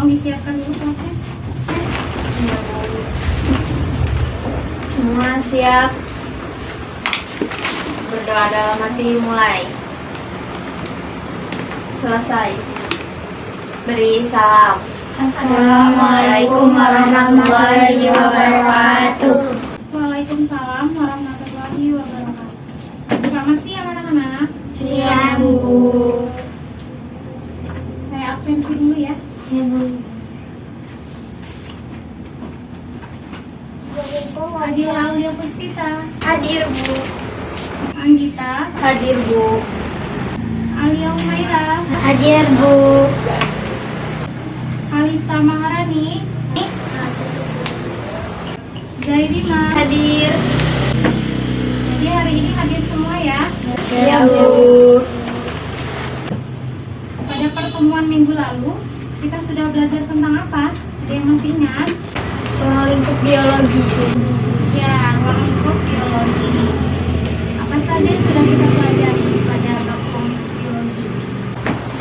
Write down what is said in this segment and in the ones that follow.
Tolong disiapkan dulu kelasnya. Semua siap. Berdoa dalam hati mulai. Selesai. Beri salam. Assalamualaikum warahmatullahi wabarakatuh. Waalaikumsalam warahmatullahi wabarakatuh. Selamat siang anak-anak. Siang, Bu. Saya absensi dulu ya. Ya, Bu. Hadir Aulia Puspita. Hadir, Bu. Anggita. Hadir, Bu. Alia Umaira. Hadir, Bu. Alista Maharani. Zairima. Hadir. Jadi hari ini hadir semua ya. Ya, Bu. Pada pertemuan minggu lalu kita sudah belajar tentang apa? Ada yang masih ingat? Ruang lingkup biologi. Ya, ruang lingkup biologi. Apa saja yang sudah kita pelajari pada ruang lingkup biologi?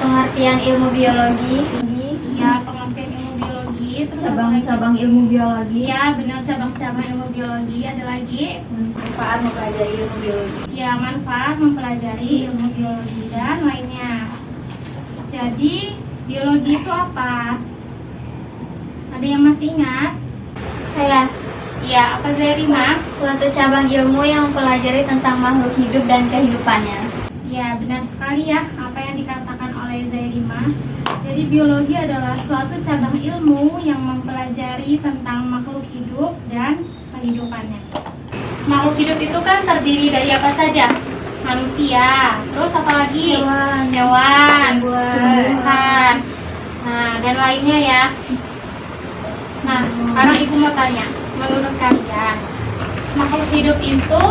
Pengertian ilmu biologi. Ya, pengertian ilmu biologi. Terus apa lagi? Cabang-cabang ilmu biologi. Ya, benar, cabang-cabang ilmu biologi. Ada lagi? Manfaat mempelajari ilmu biologi. Ya, manfaat mempelajari ilmu biologi dan lainnya. Jadi, biologi itu apa? Ada yang masih ingat? Saya, Ya, apa Zairima? suatu cabang ilmu yang mempelajari tentang makhluk hidup dan kehidupannya. Ya, benar sekali ya apa yang dikatakan oleh Zairima. Jadi biologi adalah suatu cabang ilmu yang mempelajari tentang makhluk hidup dan kehidupannya. Makhluk hidup itu kan terdiri dari apa saja? Manusia, terus apa lagi? Hewan, tumbuhan. Nah, dan lainnya ya. Nah, sekarang Ibu mau tanya, menurut kalian makhluk hidup itu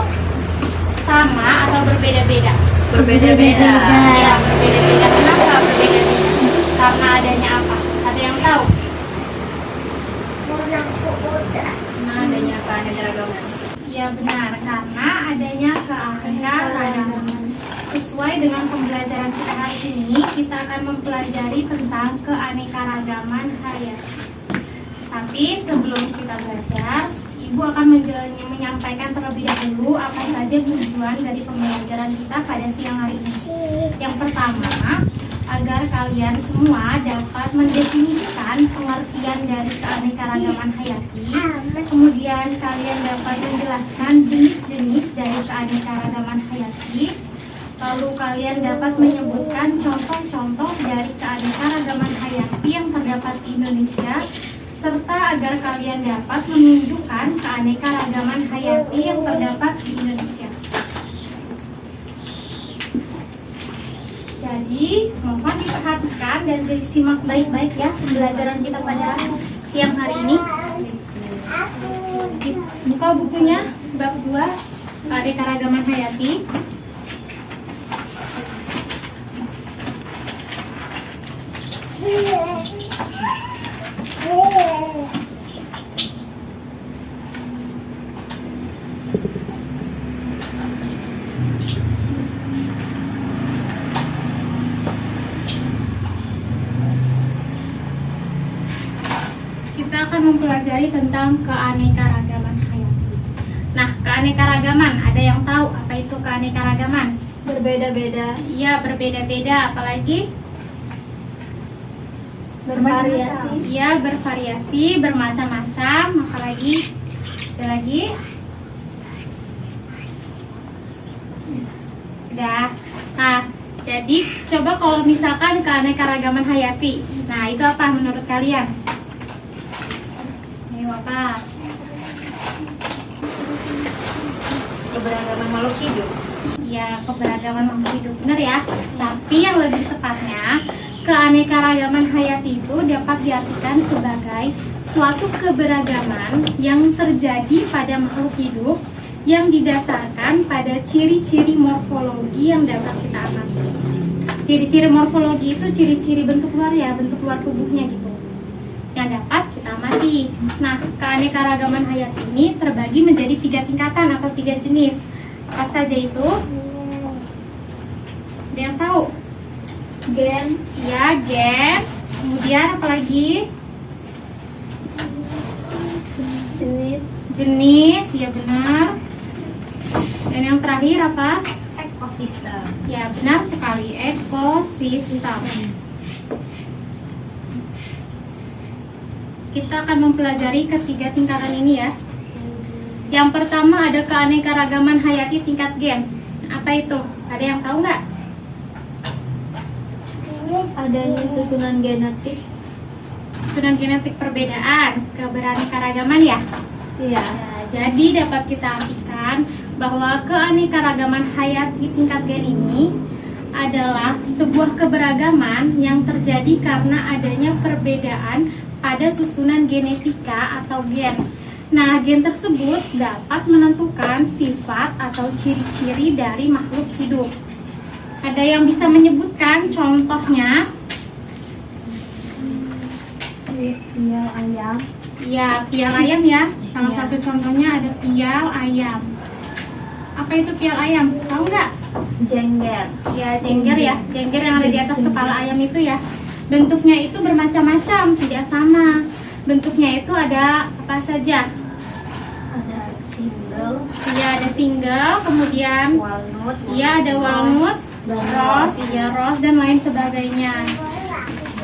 sama atau berbeda-beda? Berbeda-beda. Ya, berbeda-beda. Kenapa berbeda-beda? Karena adanya apa? Ada yang tahu? Nah, adanya keanekaragaman. Ya benar, karena adanya keanekaragaman. Sesuai dengan pembelajaran kita hari ini, kita akan mempelajari tentang keanekaragaman hayati. Tapi sebelum kita belajar, Ibu akan menyampaikan terlebih dahulu apa saja tujuan dari pembelajaran kita pada siang hari ini. Yang pertama, agar kalian semua dapat mendefinisikan pengertian dari keanekaragaman hayati. Kemudian kalian dapat menjelaskan jenis-jenis dari keanekaragaman hayati. Lalu kalian dapat menyebutkan contoh-contoh dari keanekaragaman hayati yang terdapat di Indonesia, serta agar kalian dapat menunjukkan keanekaragaman hayati yang terdapat di Indonesia. Jadi, mohon diperhatikan dan disimak baik-baik ya pembelajaran kita pada siang hari ini. Buka bukunya, bab 2, keanekaragaman hayati. Kita akan mempelajari tentang keanekaragaman hayati. Nah, keanekaragaman, ada yang tahu apa itu keanekaragaman? Berbeda-beda. Iya, berbeda-beda, apalagi? Bervariasi. Iya, bervariasi, bermacam-macam, apalagi? Ada lagi? Udah. Nah, jadi coba kalau misalkan keanekaragaman hayati. Nah, itu apa menurut kalian? Ayo apa? Keberagaman makhluk hidup. Ya, keberagaman makhluk hidup, benar ya. Tapi yang lebih tepatnya, keanekaragaman hayati itu dapat diartikan sebagai suatu keberagaman yang terjadi pada makhluk hidup yang didasarkan pada ciri-ciri morfologi yang dapat kita amati. Ciri-ciri morfologi itu ciri-ciri bentuk luar ya, bentuk luar tubuhnya gitu, yang dapat kita amati. Nah, keanekaragaman hayati ini terbagi menjadi 3 tingkatan atau 3 jenis. Apa saja itu? Ada yang tahu? Gen. Ya, gen. Kemudian apa lagi? Jenis, ya benar. Dan yang terakhir apa? Ekosistem. Ya benar sekali, ekosistem. Kita akan mempelajari ketiga tingkatan ini ya. Yang pertama ada keanekaragaman hayati tingkat gen. Apa itu? Ada yang tahu nggak? Adanya susunan genetik. Susunan genetik perbedaan, keberaneka-ragaman ya. Iya. Ya, jadi dapat kita artikan bahwa keanekaragaman hayati tingkat gen ini adalah sebuah keberagaman yang terjadi karena adanya perbedaan pada susunan genetika atau gen. Nah, gen tersebut dapat menentukan sifat atau ciri-ciri dari makhluk hidup. Ada yang bisa menyebutkan contohnya? Pial ayam. Ya, pial ayam ya. Salah satu contohnya ada pial ayam. Apa itu pial ayam? Tahu nggak? Jengger. Ya, jengger ya. Jengger yang ada di atas kepala ayam itu ya. Bentuknya itu bermacam-macam, tidak sama. Bentuknya itu ada apa saja? Ada single. Ya, ada single, kemudian Walnut. ya ada walnut, rose, ya rose dan lain sebagainya.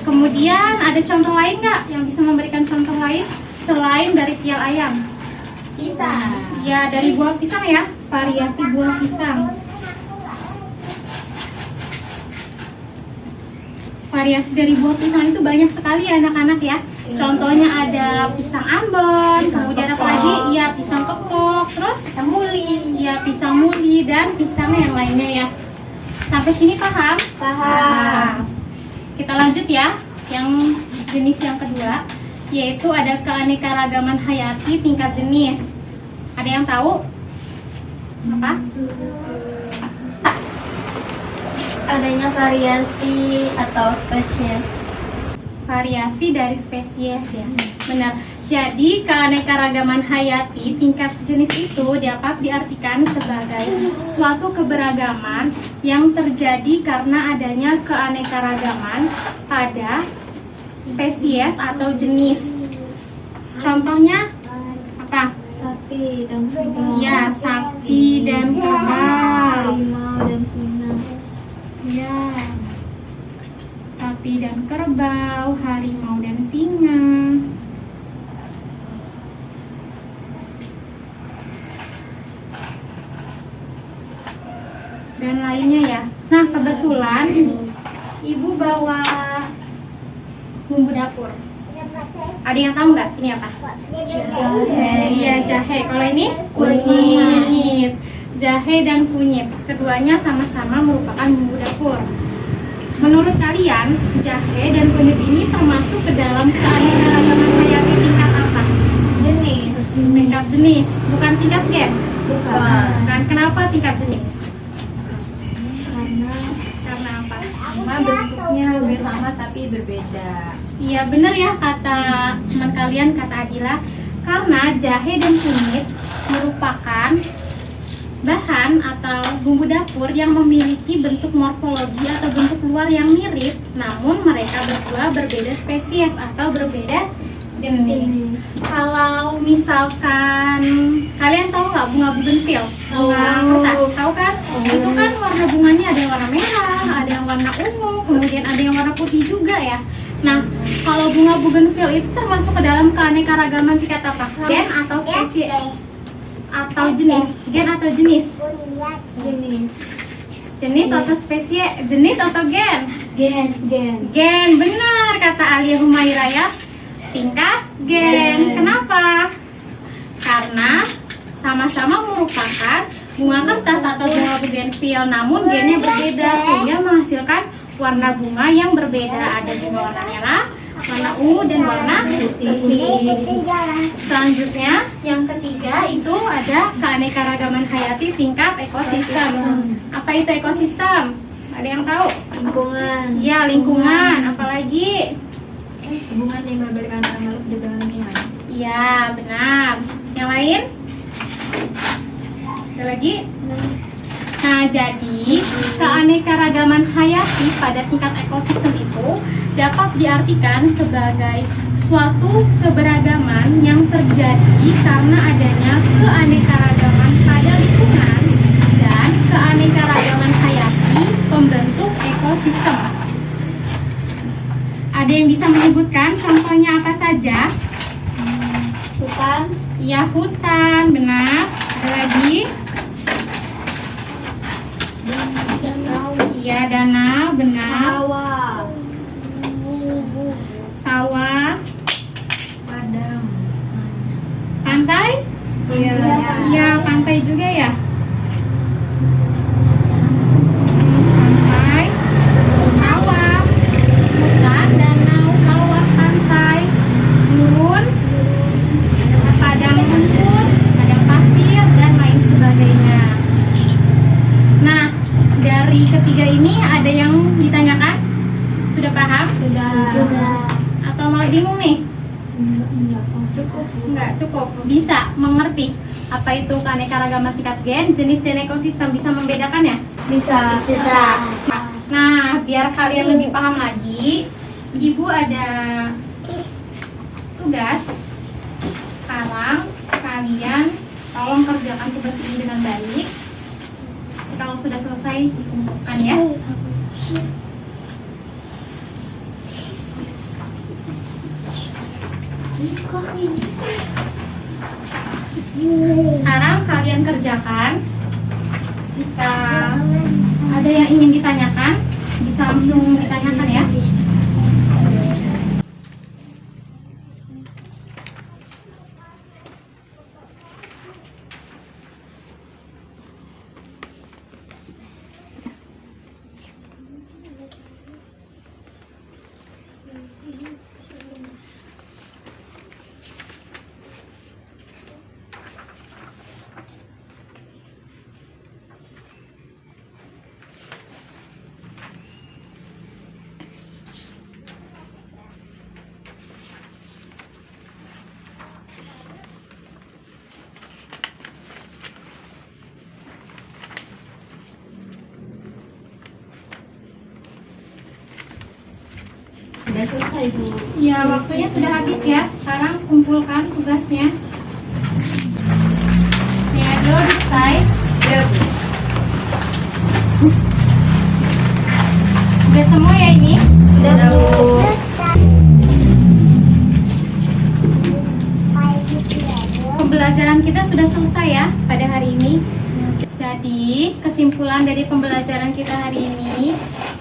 Kemudian ada contoh lain nggak yang bisa memberikan contoh lain selain dari pial ayam? Pisang. Ya, dari buah pisang ya, variasi buah pisang. Variasi dari buah pisang itu banyak sekali ya anak-anak ya. Contohnya ada pisang ambon, kemudian apa lagi? Iya, pisang kepok, terus Pisang muli. iya pisang muli dan pisang yang lainnya ya. Sampai sini paham? Paham. Kita lanjut ya, yang jenis yang kedua, yaitu ada keanekaragaman hayati tingkat jenis. Ada yang tahu? Apa? Adanya variasi atau spesies. Variasi dari spesies ya. Benar. Jadi keanekaragaman hayati tingkat jenis itu dapat diartikan sebagai suatu keberagaman yang terjadi karena adanya keanekaragaman pada spesies atau jenis. Contohnya apa? Sapi dan kerbau. Ya, sapi dan kerbau. Harimau dan singa. Ya. Sapi dan kerbau, harimau dan singa. Dan lainnya ya. Nah, kebetulan ibu bawa bumbu dapur. Ada yang tahu nggak ini apa? Jahe. Iya, jahe. Kalau ini kunyit. Jahe dan kunyit. Keduanya sama-sama merupakan bumbu dapur. Menurut kalian, jahe dan kunyit ini termasuk ke dalam keanekaragaman hayati tingkat apa? Jenis. Tingkat jenis, bukan tingkat gen. Bukan. Kan kenapa tingkat jenis? Karena Karena apa? bentuknya hampir sama tapi berbeda. Iya benar ya kata teman kalian, kata Adila. Karena jahe dan kunyit merupakan bahan atau bumbu dapur yang memiliki bentuk morfologi atau bentuk luar yang mirip, namun mereka berdua berbeda spesies atau berbeda jenis. Kalau misalkan kalian tahu nggak bunga bugenvil, bunga kertas, tahu kan? Itu kan warna bunganya ada yang warna merah, ada yang warna ungu, kemudian ada yang warna putih juga ya. Nah, kalau bunga bugenvil itu termasuk ke dalam keanekaragaman tingkat apa? Gen atau spesies? Atau jenis? Gen atau jenis? Jenis. Jenis atau spesies? Jenis atau gen? Gen. Gen, benar kata Alia Humaira ya. Tingkat gen. Kenapa? Karena sama-sama merupakan bunga kertas atau bunga bugenvil, namun gennya berbeda sehingga menghasilkan warna bunga yang berbeda. Ada bunga warna merah, warna ungu dan warna putih. Selanjutnya yang ketiga itu ada keanekaragaman hayati tingkat ekosistem. Apa itu ekosistem? Ada yang tahu? Lingkungan. Ya, lingkungan. Apalagi? Hubungan yang berbeda antara makhluk hidup dengan lingkungan. Iya, benar. Yang lain? Ada lagi? Nah, jadi keanekaragaman hayati pada tingkat ekosistem itu dapat diartikan sebagai suatu keberagaman yang terjadi karena adanya keanekaragaman pada lingkungan dan keanekaragaman hayati pembentuk ekosistem. Ada yang bisa menyebutkan contohnya apa saja? Hutan. Ya, hutan, benar. Ada lagi? Iya, danau, benar. Sawah. Padang. Pantai? Iya. Iya, pantai juga ya. Pantai, sawah, hutan, danau, sawah, pantai, gurun, padang rumput, padang pasir, dan lain sebagainya. Nah, dari ketiga ini ada yang ditanyakan? Sudah paham? Sudah. Atau malah bingung nih? Cukup. Enggak cukup. Bisa mengerti apa itu keanekaragaman tingkat gen, jenis dan ekosistem, bisa membedakannya? Bisa. Nah, biar kalian lebih paham lagi, Ibu ada tugas. Sekarang kalian tolong kerjakan tugas ini dengan baik. Kalau sudah selesai, dikumpulkan ya. Sekarang kalian kerjakan. Jika ada yang ingin ditanyakan, bisa langsung ditanyakan ya. Sudah selesai, Bu. Ya, waktunya sudah habis ya. Sekarang kumpulkan tugasnya. Nih, ayo selesai. Sudah, Bu. Udah semua ya ini? Sudah, Bu. Pembelajaran kita sudah selesai ya pada hari ini. Jadi, kesimpulan dari pembelajaran kita hari ini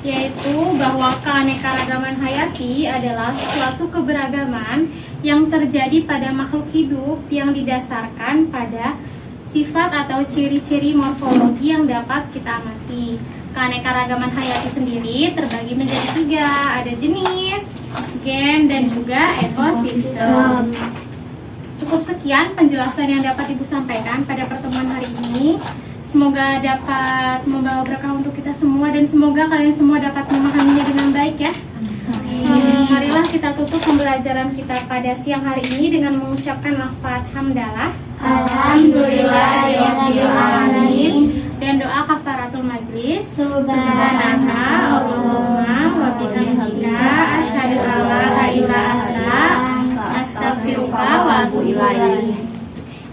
yaitu bahwa keanekaragaman hayati adalah suatu keberagaman yang terjadi pada makhluk hidup yang didasarkan pada sifat atau ciri-ciri morfologi yang dapat kita amati. Keanekaragaman hayati sendiri terbagi menjadi 3, ada jenis, gen, dan juga ekosistem. Cukup sekian penjelasan yang dapat Ibu sampaikan pada pertemuan hari ini. Semoga dapat membawa berkah untuk kita semua dan semoga kalian semua dapat memahaminya dengan baik ya. Marilah kita tutup pembelajaran kita pada siang hari ini dengan mengucapkan lafaz hamdalah, Alhamdulillahirabbil alamin, dan doa kafaratul majlis. Subhanaka Allahumma wa bihamdika asyhadu an la ilaha illa anta astaghfiruka wa atubu ilaik.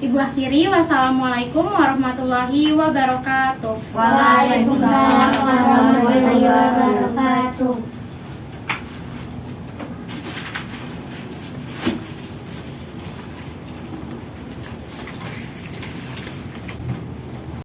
Ibu akhiri, wassalamualaikum warahmatullahi wabarakatuh. Waalaikumsalam